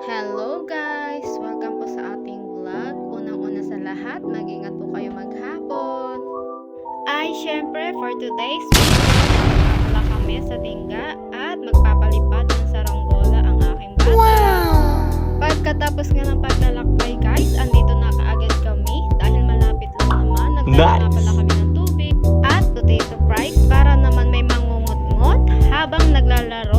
Hello guys! Welcome po sa ating vlog. Unang-una sa lahat, mag-ingat po kayo maghapon. Syempre, for today's video, pala kami sa tingga at magpapalipad ng saranggola ang aking bata. Wow! Pagkatapos nga ng paglalakbay guys, andito na kaagad kami dahil malapit lang naman. Nagdala pala kami ng tubig at potato fries para naman may mangungot-ngot habang naglalaro